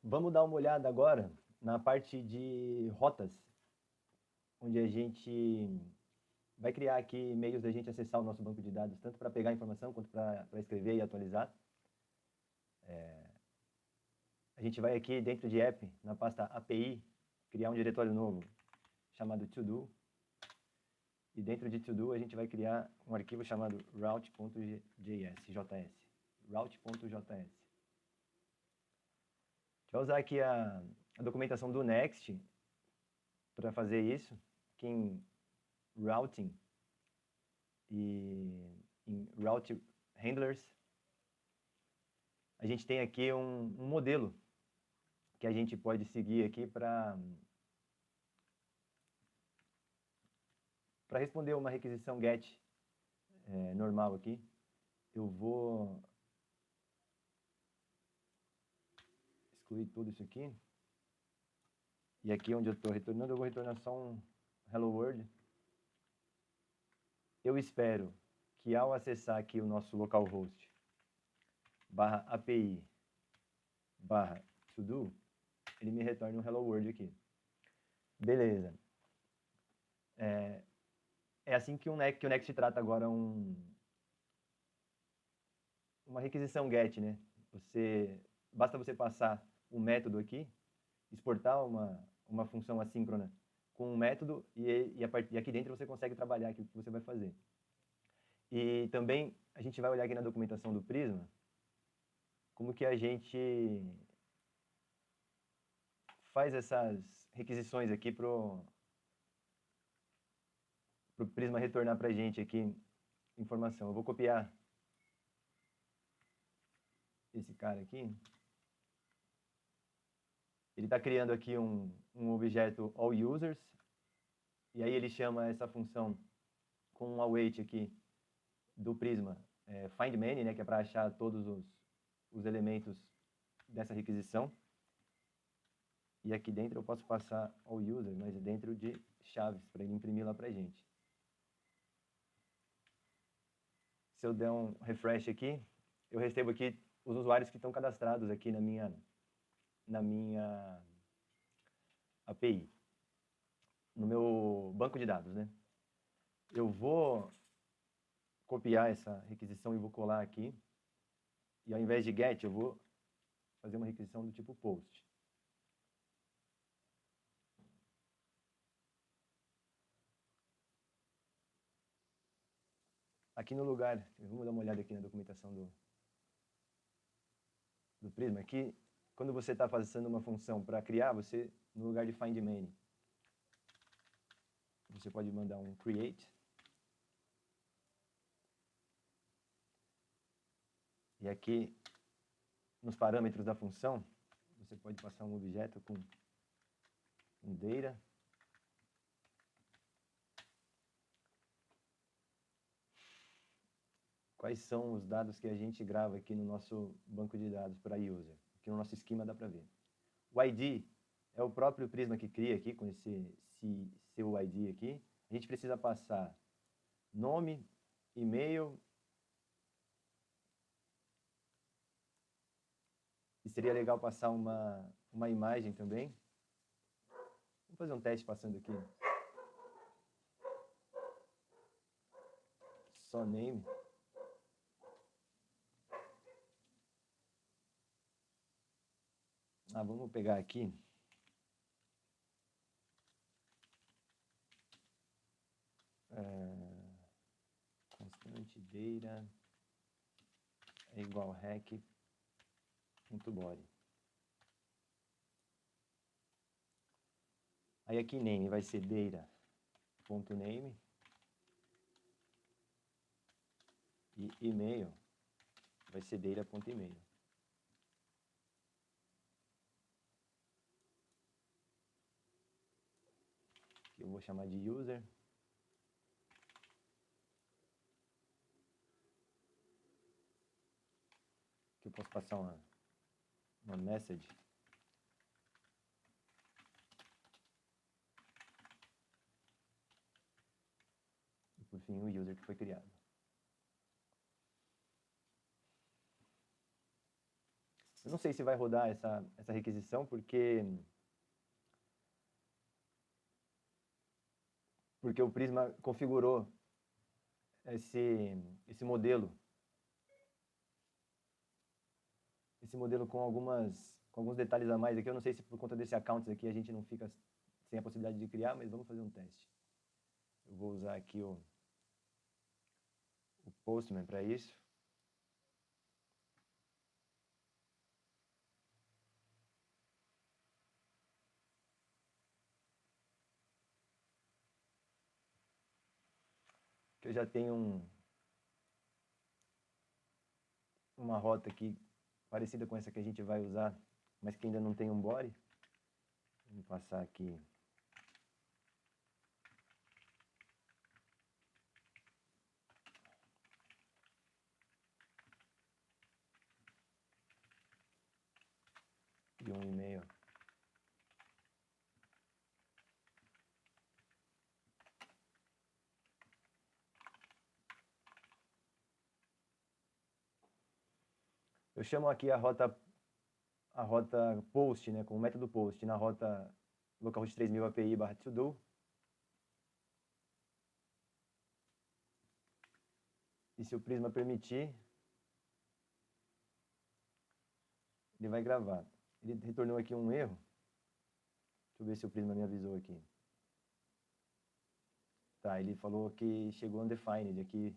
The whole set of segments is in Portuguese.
Vamos dar uma olhada agora na parte de rotas, onde a gente vai criar aqui meios da gente acessar o nosso banco de dados, tanto para pegar informação quanto para escrever e atualizar. A gente vai aqui dentro de app, na pasta API, criar um diretório novo chamado todo. E dentro de todo a gente vai criar um arquivo chamado route.js. Route.js. A gente vai usar aqui a documentação do Next para fazer isso, aqui em Routing e em Route Handlers. A gente tem aqui um modelo que a gente pode seguir aqui para responder uma requisição GET normal aqui. Eu vou excluir tudo isso aqui. E aqui onde eu estou retornando, eu vou retornar só um Hello World. Eu espero que ao acessar aqui o nosso localhost /API /todo, ele me retorne um Hello World aqui. Beleza. É assim que o Next trata agora uma requisição GET, né? Basta você passar um método aqui, exportar uma função assíncrona com um método e aqui dentro você consegue trabalhar aquilo que você vai fazer. E também a gente vai olhar aqui na documentação do Prisma como que a gente faz essas requisições aqui para o Prisma retornar para a gente aqui informação. Eu vou copiar esse cara aqui. Ele está criando aqui um objeto allUsers, e aí ele chama essa função com um await aqui do Prisma findMany, né, que é para achar todos os elementos dessa requisição. E aqui dentro eu posso passar allUser, mas dentro de chaves, para ele imprimir lá para a gente. Se eu der um refresh aqui, eu recebo aqui os usuários que estão cadastrados aqui na minha API, no meu banco de dados, né? Eu vou copiar essa requisição e vou colar aqui. E ao invés de get, eu vou fazer uma requisição do tipo post. Aqui no lugar, vamos dar uma olhada aqui na documentação do Prisma. Aqui, quando você está fazendo uma função para criar, você, no lugar de find many, você pode mandar um create. E aqui, nos parâmetros da função, você pode passar um objeto com um data. Quais são os dados que a gente grava aqui no nosso banco de dados para user? Aqui no nosso esquema dá para ver. O ID é o próprio Prisma que cria aqui, com esse seu ID aqui. A gente precisa passar nome, e-mail, e seria legal passar uma imagem também. Vamos fazer um teste passando aqui. Só name. Vamos pegar aqui. Constante data é igual rec.body. Aí aqui name vai ser data.name e e-mail vai ser data.email. Que eu vou chamar de user. Que eu posso passar uma message. E por fim o user que foi criado. Eu não sei se vai rodar essa requisição, porque o Prisma configurou esse modelo com alguns detalhes a mais aqui. Eu não sei se por conta desse accounts aqui a gente não fica sem a possibilidade de criar, mas vamos fazer um teste. Eu vou usar aqui o Postman para isso. Que eu já tenho uma rota aqui parecida com essa que a gente vai usar, mas que ainda não tem um body. Vamos passar aqui. De um e-mail. Eu chamo aqui a rota post, né, com o método post na rota localhost 3000 API /to-do. E se o Prisma permitir, ele vai gravar. Ele retornou aqui um erro. Deixa eu ver se o Prisma me avisou aqui. Tá, ele falou que chegou undefined aqui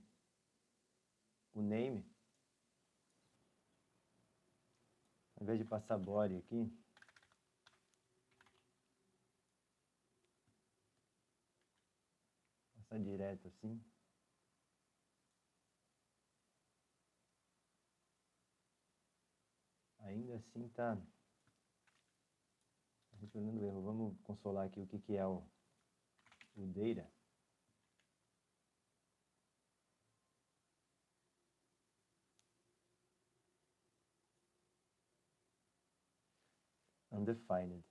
o name. Ao invés de passar body aqui, passar direto assim. Ainda assim tá retornando erro. Vamos consolar aqui o que é o data. Undefined.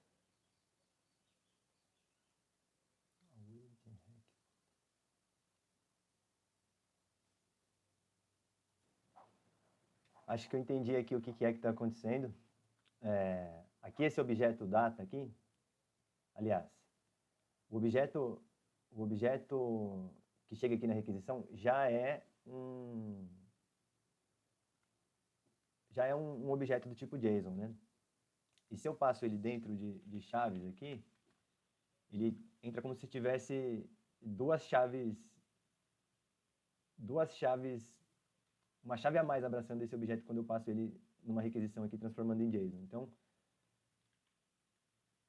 Acho que eu entendi aqui o que é que está acontecendo. Aqui esse objeto data aqui, aliás, o objeto que chega aqui na requisição já é um objeto do tipo JSON, né? E se eu passo ele dentro de chaves aqui, ele entra como se tivesse uma chave a mais abraçando esse objeto quando eu passo ele numa requisição aqui, transformando em JSON. Então,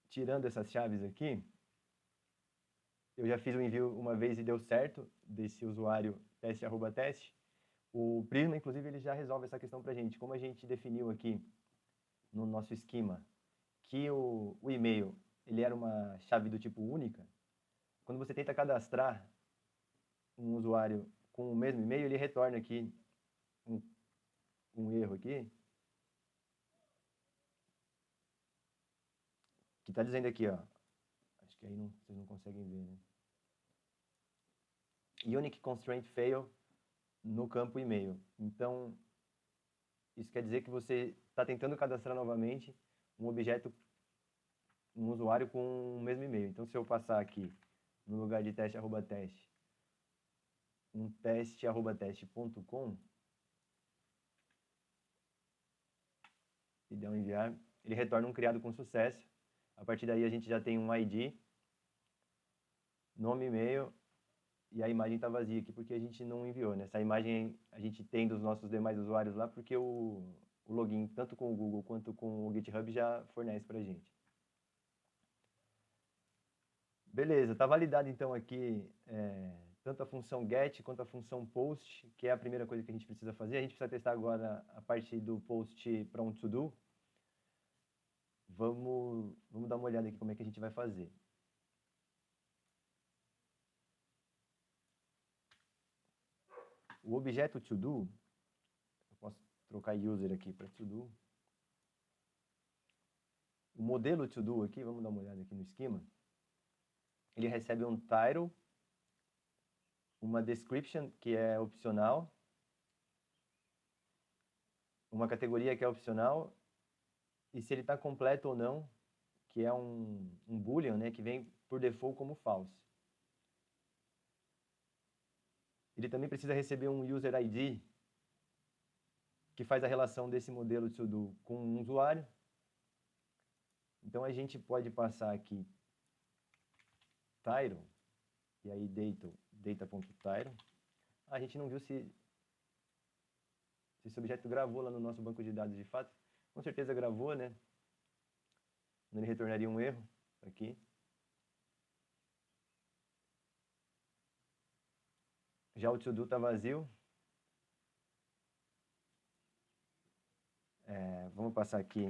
tirando essas chaves aqui, eu já fiz o envio uma vez e deu certo, desse usuário teste@teste. O Prisma, inclusive, ele já resolve essa questão para a gente. Como a gente definiu aqui no nosso esquema que o e-mail ele era uma chave do tipo única, quando você tenta cadastrar um usuário com o mesmo e-mail, ele retorna aqui um erro aqui, que está dizendo aqui, ó, acho que aí vocês não conseguem ver, né? Unique constraint fail no campo e-mail. Então, isso quer dizer que você está tentando cadastrar novamente um objeto, um usuário com o mesmo e-mail. Então, se eu passar aqui, no lugar de teste@teste, um teste@teste.com, e der um enviar, ele retorna um criado com sucesso. A partir daí, a gente já tem um ID, nome, e-mail, e a imagem está vazia aqui porque a gente não enviou, né? Essa imagem a gente tem dos nossos demais usuários lá porque o login, tanto com o Google quanto com o GitHub, já fornece para a gente. Beleza, está validado então aqui tanto a função get quanto a função post, que é a primeira coisa que a gente precisa fazer. A gente precisa testar agora a parte do post para um to-do. Vamos dar uma olhada aqui como é que a gente vai fazer. O objeto to-do, eu posso trocar user aqui para to-do. O modelo to-do aqui, vamos dar uma olhada aqui no esquema. Ele recebe um title, uma description, que é opcional, uma categoria que é opcional e se ele está completo ou não, que é um boolean, né, que vem por default como false. Ele também precisa receber um user ID, que faz a relação desse modelo to-do com um usuário. Então, a gente pode passar aqui title, e aí data.title. A gente não viu se esse objeto gravou lá no nosso banco de dados de fato. Com certeza gravou, né? Ele retornaria um erro aqui. Já o to-do está vazio. Vamos passar aqui.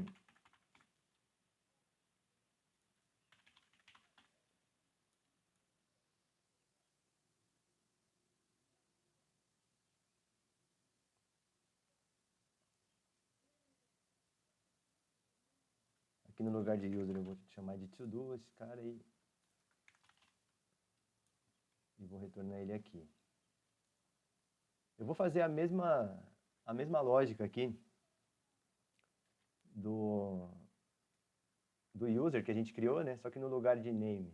Aqui no lugar de user eu vou chamar de to-do esse cara aí. E vou retornar ele aqui. Eu vou fazer a mesma lógica aqui do user que a gente criou, né? Só que no lugar de name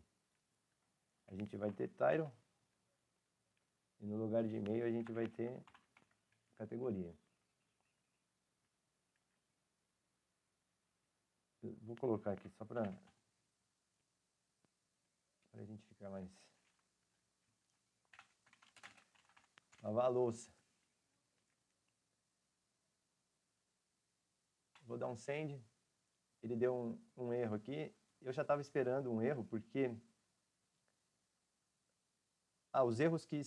a gente vai ter title e no lugar de e-mail a gente vai ter categoria. Eu vou colocar aqui só para a gente ficar mais... Lavar a louça. Vou dar um send. Ele deu um erro aqui. Eu já estava esperando um erro, porque os erros que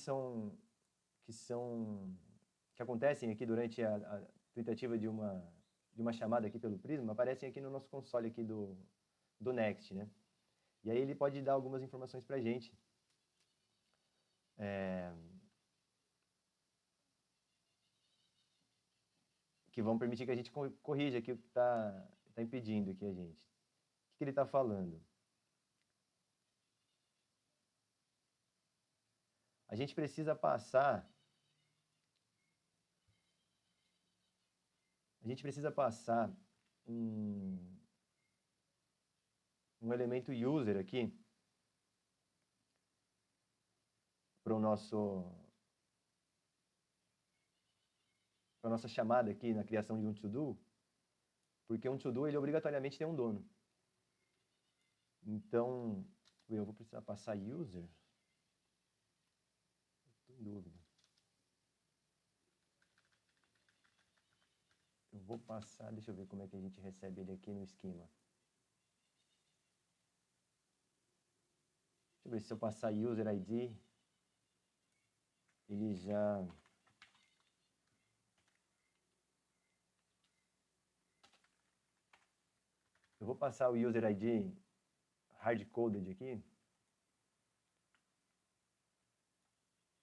acontecem aqui durante a tentativa de uma chamada aqui pelo Prisma aparecem aqui no nosso console aqui do Next, né? E aí ele pode dar algumas informações para a gente. Que vão permitir que a gente corrija aqui o que está impedindo aqui a gente. O que ele está falando? A gente precisa passar um elemento user aqui para a nossa chamada aqui na criação de um to-do, porque um to-do ele obrigatoriamente tem um dono. Então, eu vou precisar passar user. Estou em dúvida. Eu vou passar, deixa eu ver como é que a gente recebe ele aqui no esquema. Deixa eu ver se eu passar user ID, ele já... Eu vou passar o user ID hard-coded aqui,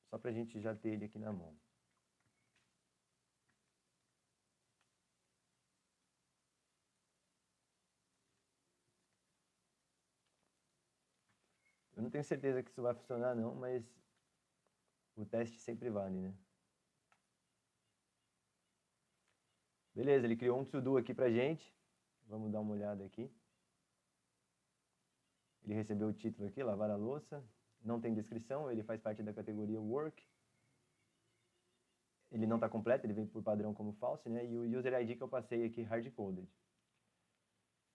só para a gente já ter ele aqui na mão. Eu não tenho certeza que isso vai funcionar não, mas o teste sempre vale, né? Beleza, ele criou um to-do aqui pra gente. Vamos dar uma olhada aqui. Ele recebeu o título aqui, lavar a louça. Não tem descrição, ele faz parte da categoria work. Ele não está completo, ele vem por padrão como false, né? E o user ID que eu passei aqui, hard-coded.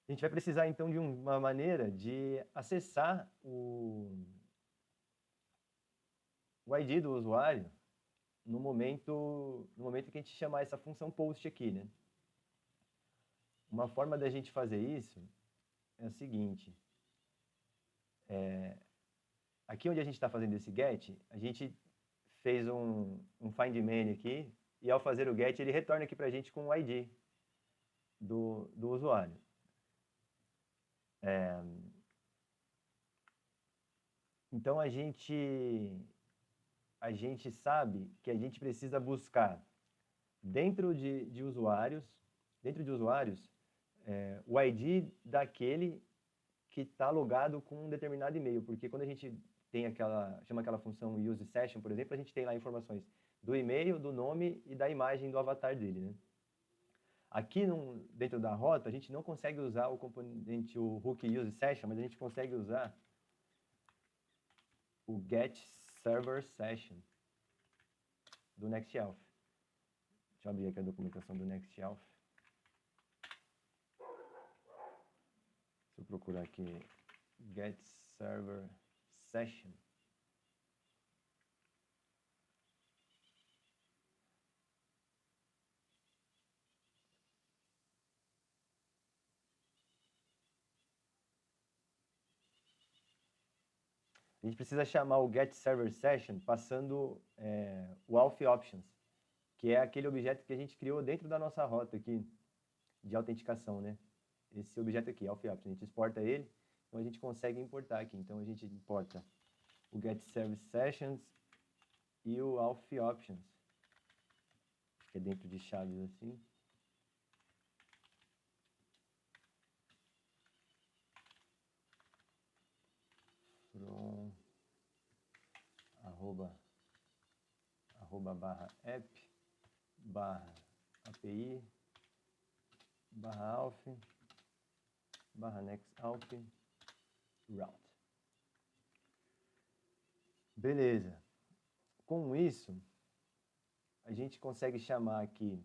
A gente vai precisar, então, de uma maneira de acessar o ID do usuário no momento que a gente chamar essa função post aqui, né? Uma forma da gente fazer isso é a seguinte. Aqui onde a gente está fazendo esse get, a gente fez um find many aqui, e ao fazer o get, ele retorna aqui para a gente com o ID do usuário. Então, a gente sabe que a gente precisa buscar dentro de usuários, o ID daquele que está logado com um determinado e-mail, porque quando a gente tem chama aquela função use session, por exemplo, a gente tem lá informações do e-mail, do nome e da imagem do avatar dele, né? Aqui dentro da rota, a gente não consegue usar o componente, o hook use session, mas a gente consegue usar o get server session do Next.Elf. Deixa eu abrir aqui a documentação do Next.Elf. Se eu procurar aqui get server session, a gente precisa chamar o get server session passando o auth options, que é aquele objeto que a gente criou dentro da nossa rota aqui de autenticação, né? Esse objeto aqui, auth options, a gente exporta ele, então a gente consegue importar aqui. Então a gente importa o get service sessions e o auth options, que é dentro de chaves assim. From arroba barra app barra API barra auth barra nextauth route. Beleza. Com isso, a gente consegue chamar aqui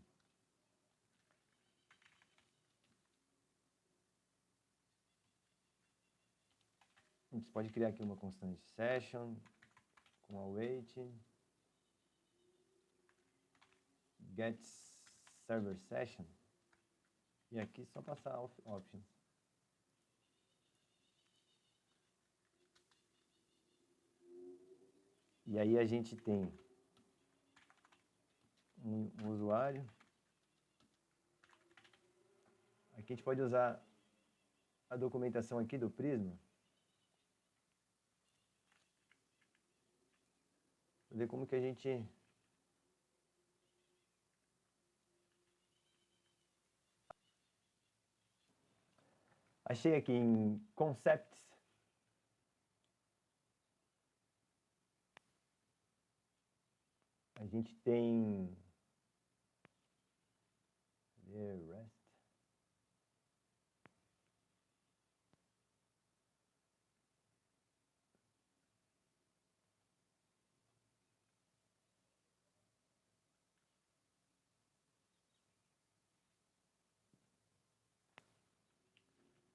a gente pode criar aqui uma constante session com await get server session e aqui só passar auth options. E aí a gente tem um usuário. Aqui a gente pode usar a documentação aqui do Prisma. Para ver como que a gente achei aqui em concepts. A gente tem REST.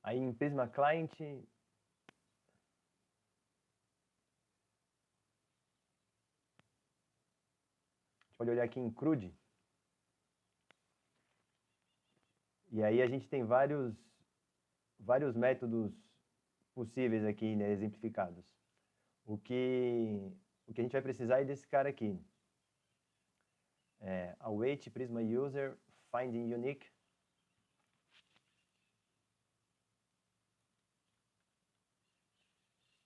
Aí em Prisma Client, a gente pode olhar aqui em CRUD. E aí a gente tem vários métodos possíveis aqui, né, exemplificados. O que a gente vai precisar é desse cara aqui. Await Prisma User Finding Unique.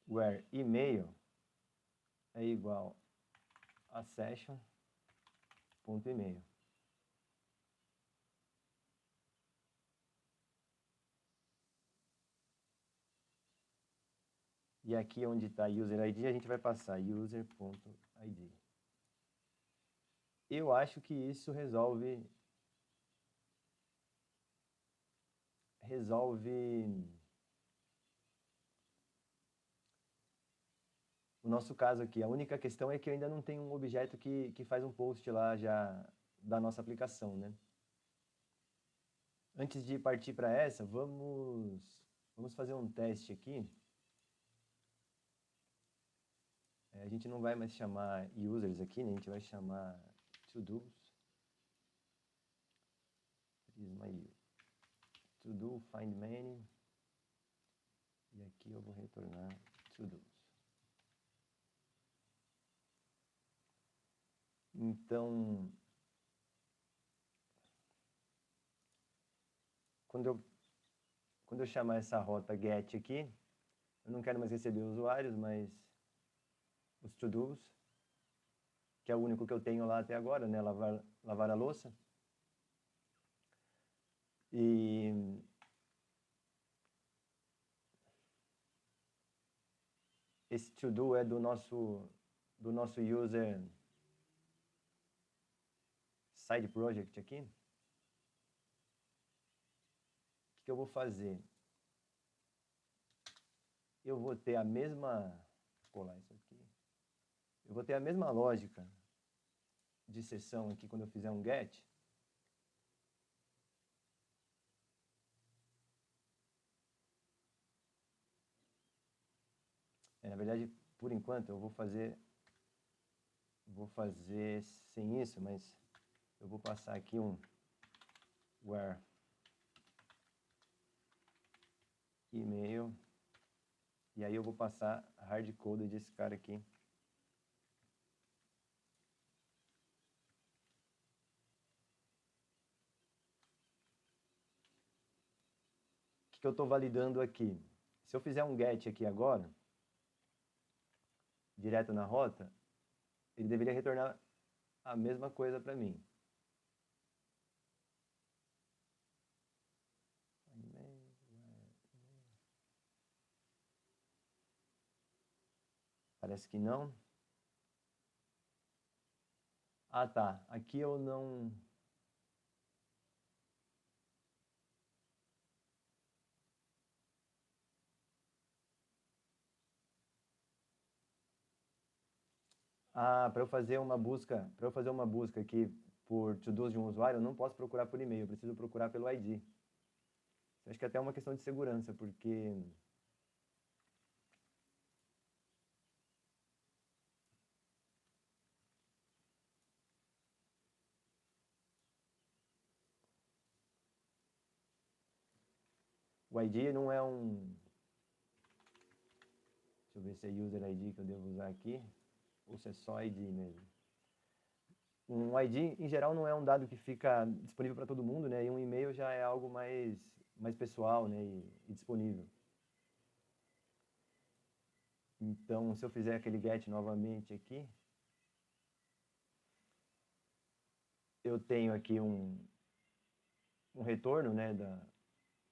Where email é igual a session.email. E aqui onde está user ID, a gente vai passar user.id. Eu acho que isso resolve o nosso caso aqui. A única questão é que eu ainda não tenho um objeto que faz um post lá já da nossa aplicação, né? Antes de partir para essa, vamos fazer um teste aqui. A gente não vai mais chamar users aqui, né? A gente vai chamar to-dos. Prisma to-do, find many. E aqui eu vou retornar to-dos. Então, quando eu chamar essa rota get aqui, eu não quero mais receber usuários, mas os to-dos, que é o único que eu tenho lá até agora, né? Lavar a louça. E esse to-do é do nosso user side project aqui. eu vou fazer? Eu vou ter a mesma... Vou colar isso aqui. Eu vou ter a mesma lógica de sessão aqui quando eu fizer um get. Na verdade, por enquanto, eu vou fazer sem isso, mas eu vou passar aqui um where email, e aí eu vou passar a hardcoded desse cara aqui. O que eu estou validando aqui? Se eu fizer um get aqui agora, direto na rota, ele deveria retornar a mesma coisa para mim. Parece que não. Ah, tá. Aqui eu não... Ah, para eu fazer uma busca aqui por to-dos de um usuário, eu não posso procurar por e-mail, eu preciso procurar pelo ID. Acho que até é uma questão de segurança, porque o ID não é um... Deixa eu ver se é user ID que eu devo usar aqui, ou se é só ID mesmo. Um ID, em geral, não é um dado que fica disponível para todo mundo, né? E um e-mail já é algo mais pessoal, né? E disponível. Então, se eu fizer aquele get novamente aqui, eu tenho aqui um retorno, né?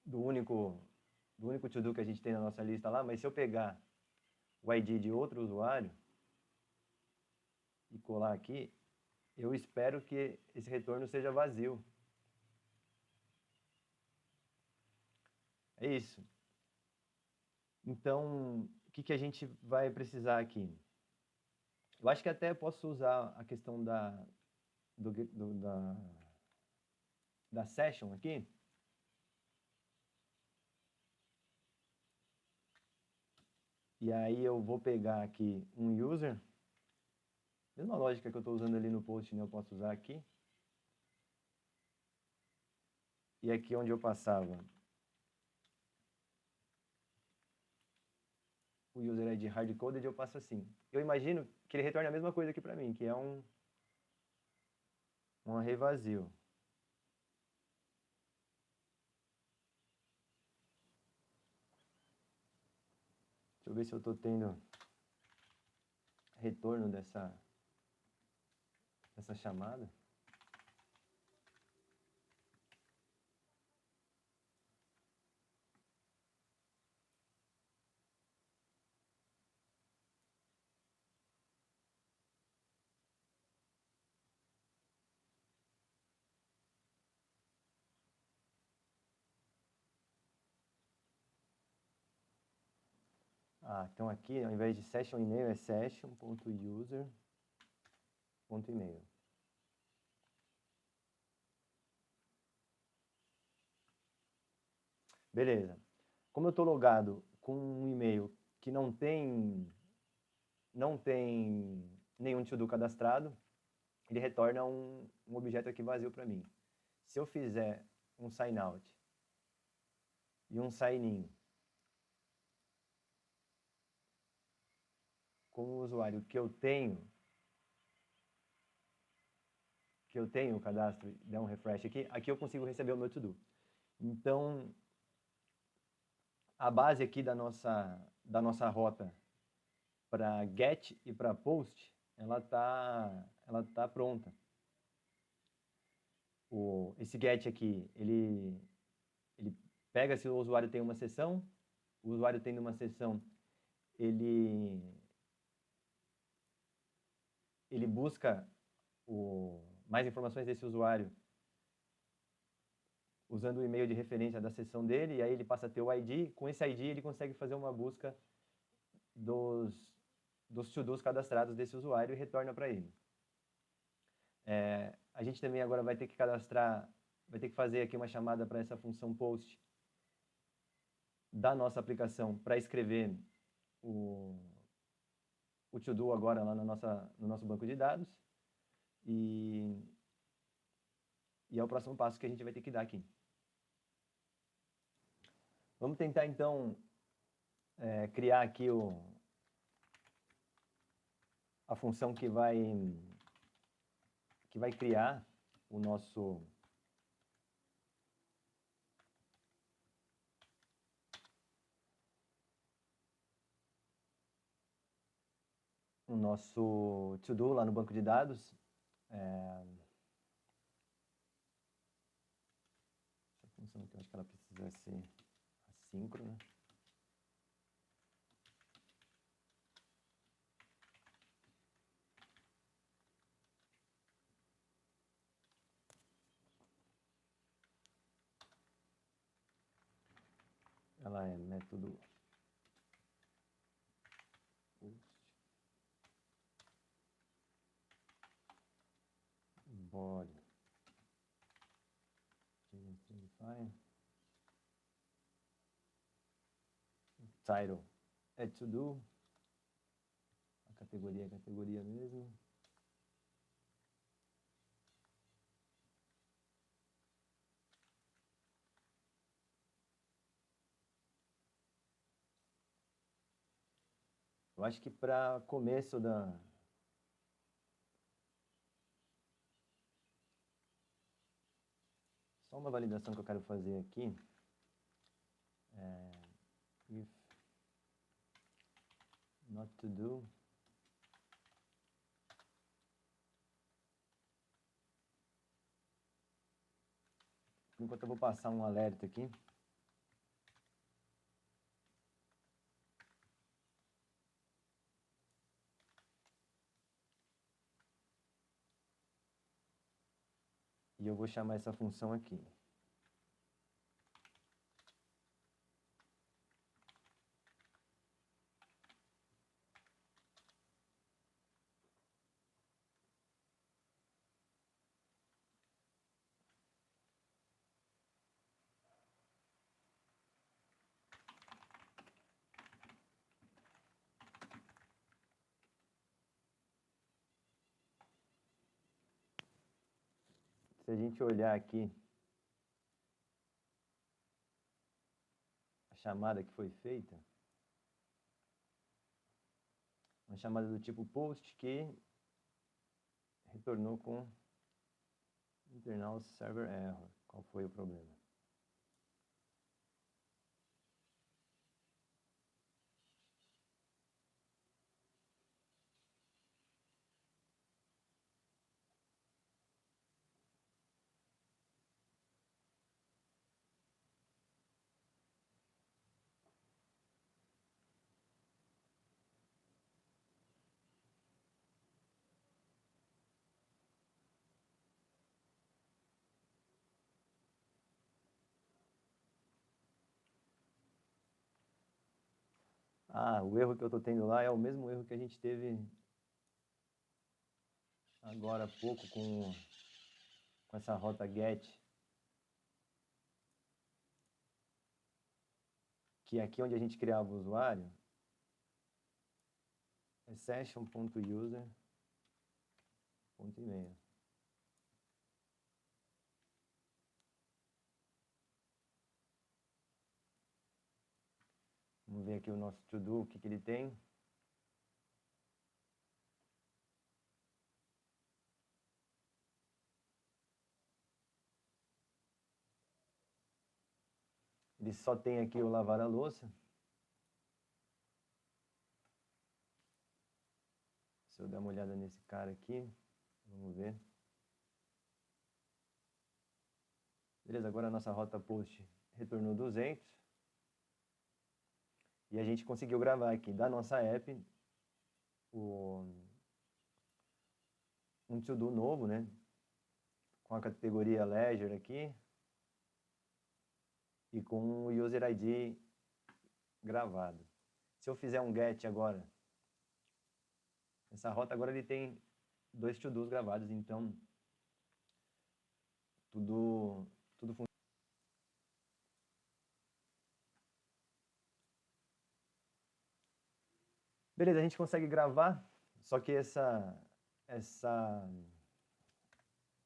Do único to-do que a gente tem na nossa lista lá, mas se eu pegar o ID de outro usuário e colar aqui, eu espero que esse retorno seja vazio. É isso. Então, o que a gente vai precisar aqui? Eu acho que até posso usar a questão da session aqui. E aí eu vou pegar aqui um user. Mesma lógica que eu estou usando ali no post, né? Eu posso usar aqui. E aqui onde eu passava o user ID hardcoded, eu passo assim. Eu imagino que ele retorne a mesma coisa aqui para mim, que é um array vazio. Deixa eu ver se eu estou tendo retorno dessa chamada. Ah, então aqui, ao invés de session e-mail, é session.user.email. Beleza. Como eu estou logado com um e-mail que não tem nenhum to-do cadastrado, ele retorna um objeto aqui vazio para mim. Se eu fizer um sign out e um sign in com o usuário que eu tenho o cadastro e der um refresh aqui eu consigo receber o meu to-do. Então, a base aqui da nossa rota para get e para post, ela tá pronta. Esse get aqui, ele pega se o usuário tem uma sessão, o usuário tendo uma sessão, ele busca mais informações desse usuário usando o e-mail de referência da sessão dele, e aí ele passa a ter o ID. Com esse ID, ele consegue fazer uma busca dos to-dos cadastrados desse usuário e retorna para ele. A gente também agora vai ter que fazer aqui uma chamada para essa função post da nossa aplicação para escrever o to-do agora lá no nosso banco de dados. E é o próximo passo que a gente vai ter que dar aqui. Vamos tentar, então, criar aqui a função que vai criar o nosso to-do lá no banco de dados. Essa função aqui, eu acho que ela precisa ser assíncrona. Ela é método post body title é to do, a categoria é categoria mesmo. Eu acho que para começo só uma validação que eu quero fazer aqui. If not to do, por enquanto eu vou passar um alerta aqui. E eu vou chamar essa função aqui. Se a gente olhar aqui a chamada que foi feita, uma chamada do tipo post que retornou com internal server error. Qual foi o problema? Ah, o erro que eu estou tendo lá é o mesmo erro que a gente teve agora há pouco com essa rota get. Que aqui onde a gente criava o usuário é session.user.email. Vamos ver aqui o nosso to-do, o que ele tem. Ele só tem aqui o lavar a louça. Se eu der uma olhada nesse cara aqui, vamos ver. Beleza, agora a nossa rota post retornou 200. E a gente conseguiu gravar aqui da nossa app um to-do novo, né? Com a categoria Ledger aqui. e com o user ID gravado. Se eu fizer um get agora, essa rota agora ele tem 2 to-dos gravados, então tudo funciona. Beleza, a gente consegue gravar, só que essa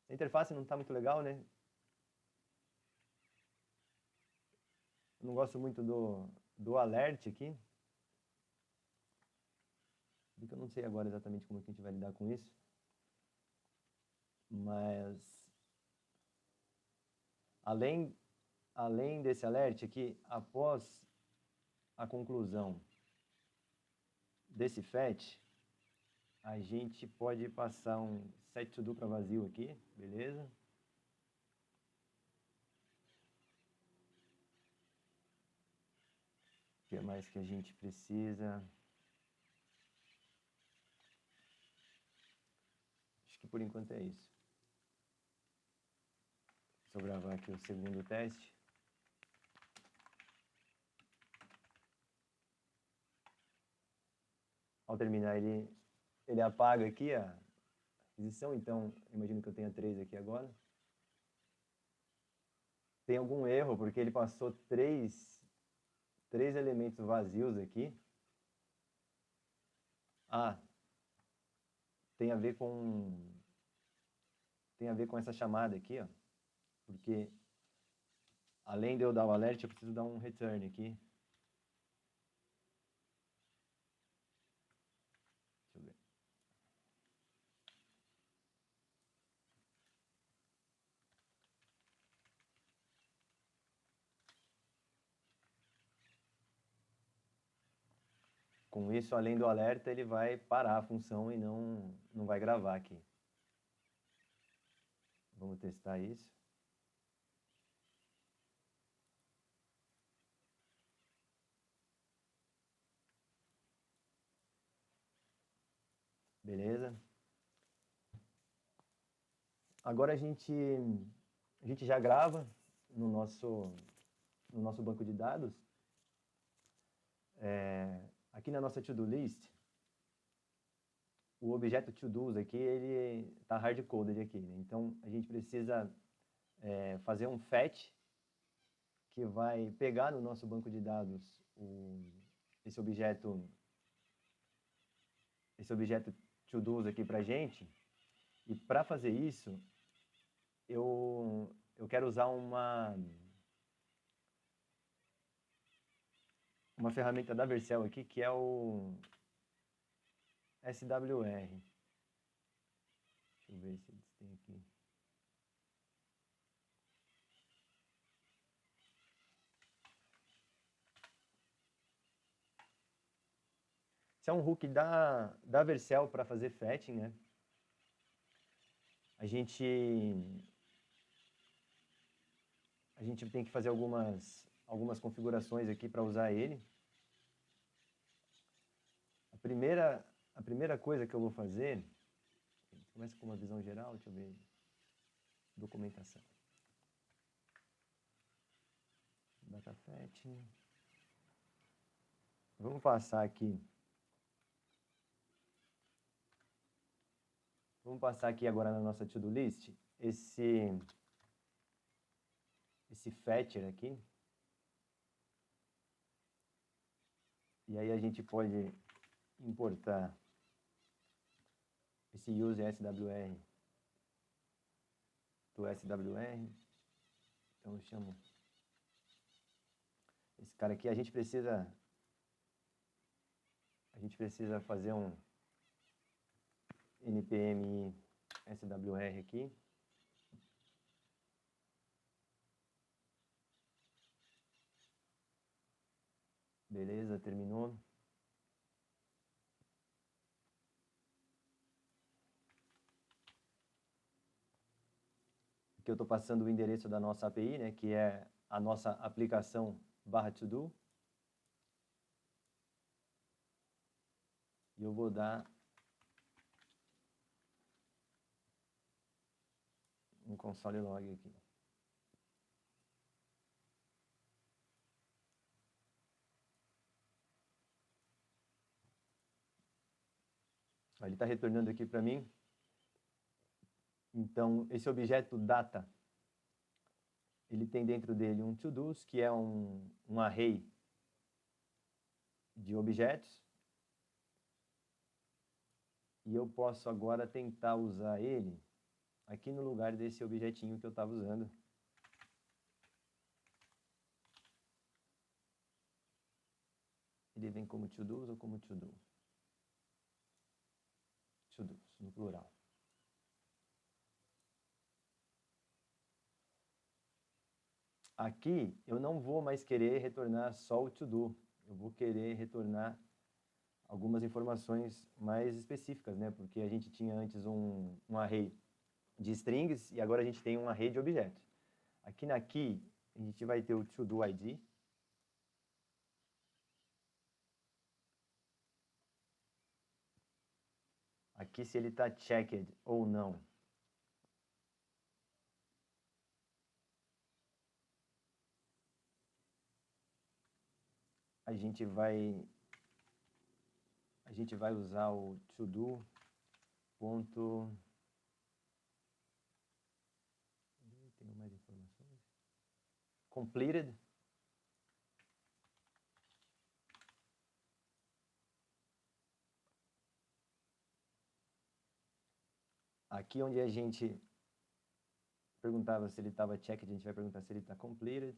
interface não está muito legal, né? Eu não gosto muito do alert aqui. Porque eu não sei agora exatamente como que a gente vai lidar com isso. Mas além desse alert aqui, após a conclusão desse fetch, a gente pode passar um set to do para vazio aqui, beleza? O que mais que a gente precisa? Acho que por enquanto é isso. Deixa eu gravar aqui o segundo teste. Ao terminar, ele apaga aqui a aquisição, então imagino que eu tenha 3 aqui agora. Tem algum erro, porque ele passou três elementos vazios aqui. Ah, tem a ver com essa chamada aqui, ó. Porque além de eu dar o alert, eu preciso dar um return aqui. Deixa eu ver. Com isso, além do alerta, ele vai parar a função e não vai gravar aqui. Vamos testar isso. Beleza? Agora a gente já grava no nosso banco de dados. Aqui na nossa to-do list, o objeto to-dos aqui, ele está hard-coded aqui, né? Então, a gente precisa fazer um fetch que vai pegar no nosso banco de dados esse objeto to-dos aqui para a gente. E para fazer isso, eu quero usar uma ferramenta da Vercel aqui, que é o SWR. Deixa eu ver se eles têm aqui. Esse é um hook da Vercel para fazer fetching, né? A gente tem que fazer algumas configurações aqui para usar ele. A primeira coisa que eu vou fazer, começa com uma visão geral, deixa eu ver, documentação. Data fetching. Vamos passar aqui. Vamos passar aqui agora na nossa to-do list esse fetcher aqui. E aí a gente pode importar esse use SWR do SWR. Então eu chamo esse cara aqui. A gente precisa fazer um npm SWR aqui. Beleza, terminou. Aqui eu estou passando o endereço da nossa API, né, que é a nossa aplicação /todo. E eu vou dar um console log aqui. Ele está retornando aqui para mim. Então, esse objeto data, ele tem dentro dele um to-dos, que é um array de objetos. E eu posso agora tentar usar ele aqui no lugar desse objetinho que eu estava usando. Ele vem como to-dos ou como to-do? To-dos, no plural. Aqui, eu não vou mais querer retornar só o to-do. Eu vou querer retornar algumas informações mais específicas, né? Porque a gente tinha antes um array de strings e agora a gente tem um array de objetos. Aqui na key, a gente vai ter o to-do ID. Aqui, se ele está checked ou não. A gente vai usar o to-do ponto... Tenho mais informações? Completed. Aqui onde a gente perguntava se ele estava checked, a gente vai perguntar se ele está completed.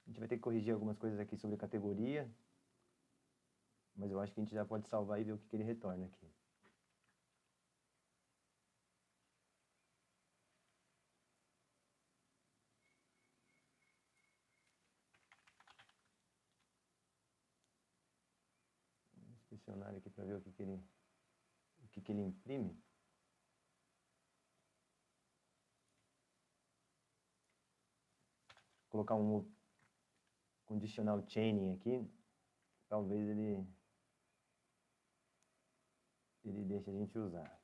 A gente vai ter que corrigir algumas coisas aqui sobre categoria, mas eu acho que a gente já pode salvar e ver o que ele retorna aqui. Vou inspecionar aqui para ver o que ele imprime. Vou colocar um conditional chaining aqui, talvez ele deixe a gente usar.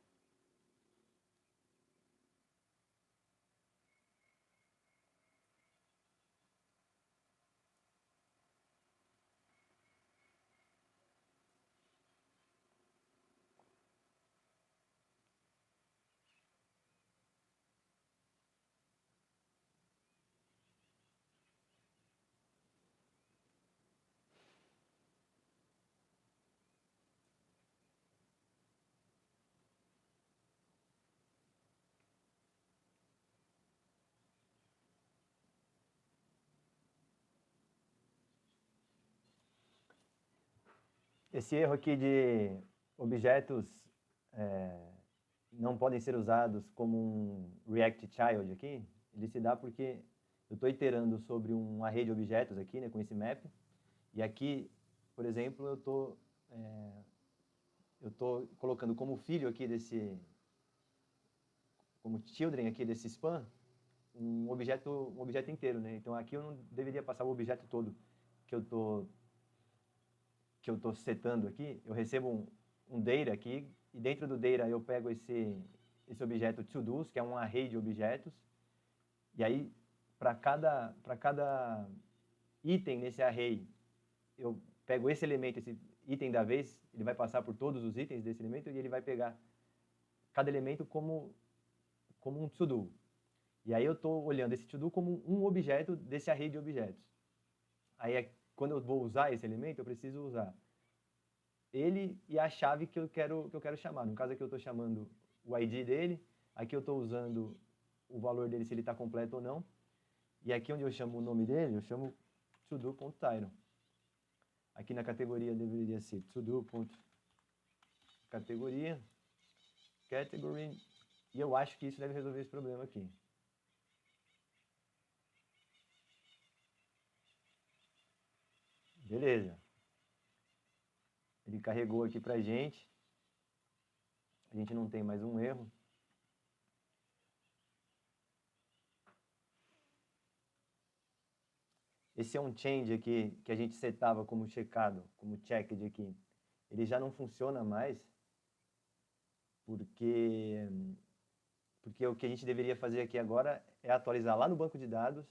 Esse erro aqui de objetos não podem ser usados como um React Child aqui, ele se dá porque eu estou iterando sobre um array de objetos aqui, né, com esse map, e aqui, por exemplo, eu estou colocando como filho aqui como children aqui desse span, um objeto inteiro, né? Então aqui eu não deveria passar o objeto todo que eu estou setando aqui. Eu recebo um data aqui, e dentro do data eu pego esse objeto todos, que é um array de objetos, e aí para cada item nesse array, eu pego esse elemento, esse item da vez, ele vai passar por todos os itens desse elemento e ele vai pegar cada elemento como um to-do. E aí eu estou olhando esse to-do como um objeto desse array de objetos. Aí, quando eu vou usar esse elemento, eu preciso usar ele e a chave que eu quero chamar. No caso aqui eu estou chamando o ID dele, aqui eu estou usando o valor dele, se ele está completo ou não. E aqui onde eu chamo o nome dele, eu chamo todo.title. Aqui na categoria deveria ser todo.categoria, category, e eu acho que isso deve resolver esse problema aqui. Beleza. Ele carregou aqui pra gente. A gente não tem mais um erro. Esse é um change aqui que a gente setava como checado, como checked aqui. ele já não funciona mais, porque o que a gente deveria fazer aqui agora é atualizar lá no banco de dados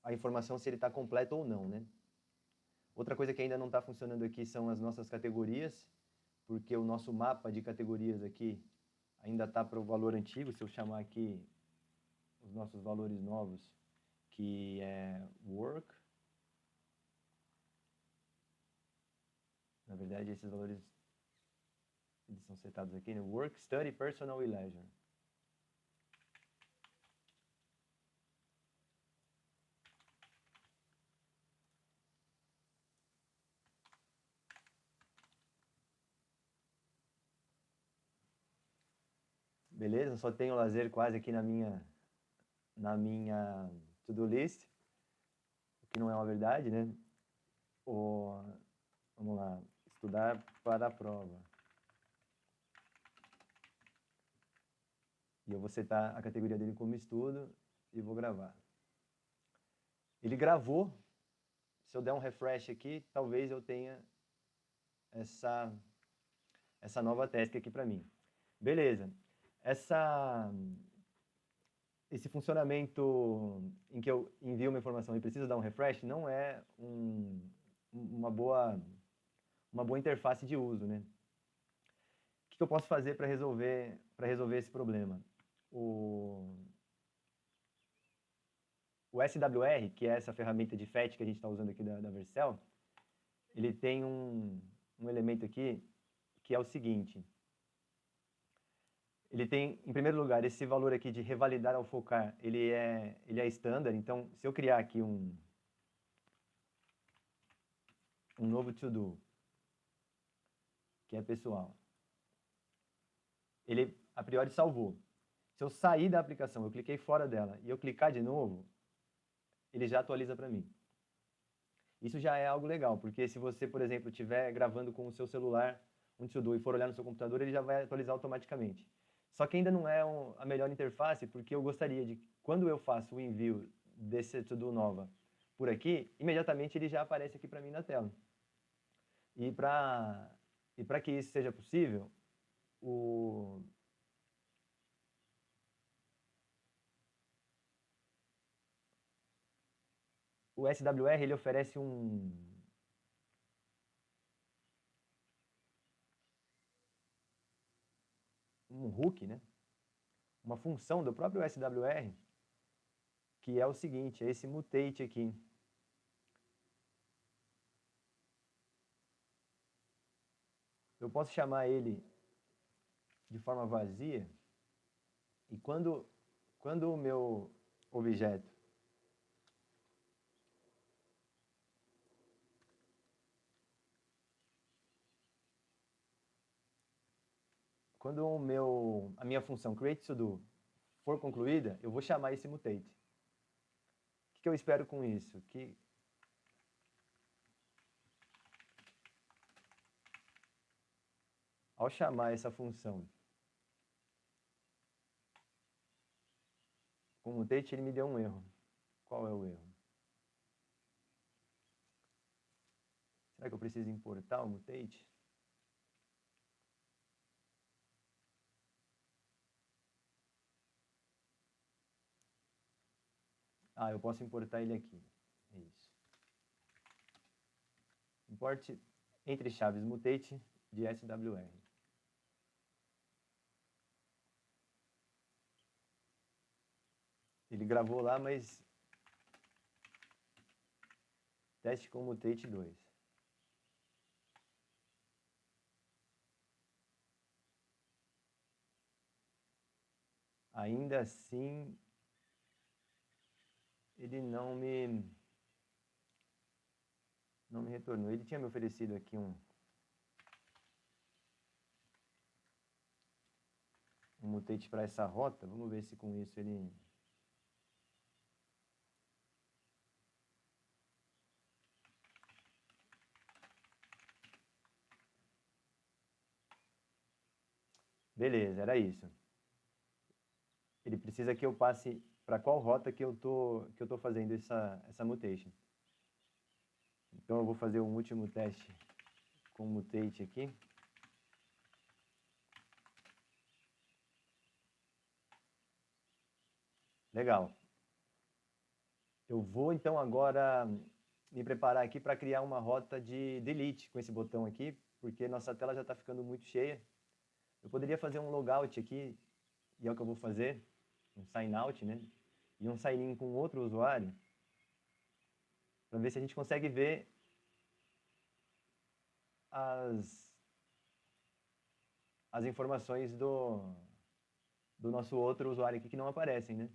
a informação se ele está completo ou não, né? Outra coisa que ainda não está funcionando aqui são as nossas categorias, porque o nosso mapa de categorias aqui ainda está para o valor antigo. Se eu chamar aqui os nossos valores novos, que é work, na verdade esses valores eles são setados aqui, né? Work, Study, Personal e Leisure. Beleza? Só tenho lazer quase aqui na minha to-do list, o que não é uma verdade, né? Vamos lá, estudar para a prova. E eu vou setar a categoria dele como estudo e vou gravar. Ele gravou. Se eu der um refresh aqui, talvez eu tenha essa nova task aqui para mim. Beleza. Esse funcionamento em que eu envio uma informação e preciso dar um refresh não é uma boa interface de uso, né? O que eu posso fazer para resolver esse problema? O SWR, que é essa ferramenta de fetch que a gente está usando aqui da Vercel, ele tem um elemento aqui que é o seguinte. Ele tem, em primeiro lugar, esse valor aqui de revalidar ao focar, ele é standard. Então, se eu criar aqui um novo to-do, que é pessoal, ele a priori salvou. Se eu sair da aplicação, eu cliquei fora dela e eu clicar de novo, ele já atualiza para mim. Isso já é algo legal, porque se você, por exemplo, estiver gravando com o seu celular um to-do e for olhar no seu computador, ele já vai atualizar automaticamente. Só que ainda não é a melhor interface, porque eu gostaria de, quando eu faço o envio desse to-do nova por aqui, imediatamente ele já aparece aqui para mim na tela. E para que isso seja possível, o SWR ele oferece um hook, né? Uma função do próprio SWR, que é o seguinte, é esse mutate aqui. Eu posso chamar ele de forma vazia, e quando o meu objeto a minha função createToDo for concluída, eu vou chamar esse mutate. O que eu espero com isso? Que ao chamar essa função com mutate, ele me deu um erro. Qual é o erro? Será que eu preciso importar o mutate? Ah, eu posso importar ele aqui. É isso. Import entre chaves mutate de SWR. Ele gravou lá, mas teste com mutate 2. Ainda assim, ele não me retornou. Ele tinha me oferecido aqui um mutate para essa rota. Vamos ver se com isso ele... Beleza, era isso. Ele precisa que eu passe para qual rota que eu tô fazendo essa mutation. Então eu vou fazer um último teste com o mutate aqui. Legal. Eu vou então agora me preparar aqui para criar uma rota de delete com esse botão aqui, porque nossa tela já está ficando muito cheia. Eu poderia fazer um logout aqui, e é o que eu vou fazer, um sign out, né? E um sign in com outro usuário, para ver se a gente consegue ver as informações do nosso outro usuário aqui que não aparecem, né?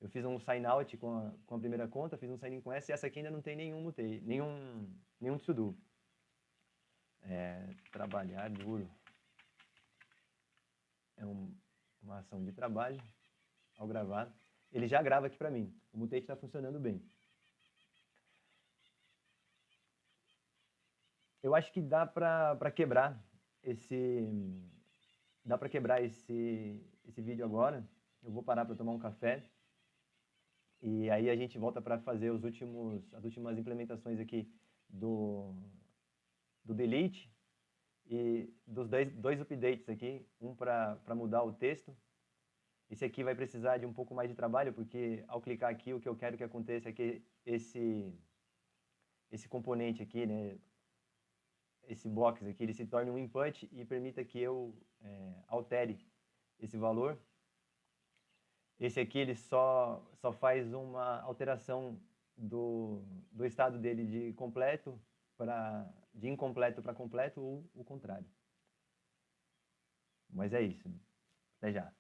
Eu fiz um sign out com a primeira conta, fiz um sign in com essa, e essa aqui ainda não tem nenhum to-do. Trabalhar duro. É uma ação de trabalho. Ao gravar, ele já grava aqui para mim. O mutate está funcionando bem. Eu acho que dá para quebrar esse vídeo agora. Eu vou parar para tomar um café. E aí a gente volta para fazer as últimas implementações aqui do delete e dos dois updates aqui, um para mudar o texto. Esse aqui vai precisar de um pouco mais de trabalho, porque ao clicar aqui, o que eu quero que aconteça é que esse componente aqui, né, esse box aqui, ele se torne um input e permita que eu altere esse valor. Esse aqui ele só faz uma alteração do estado dele de incompleto para completo ou o contrário. Mas é isso. Até já.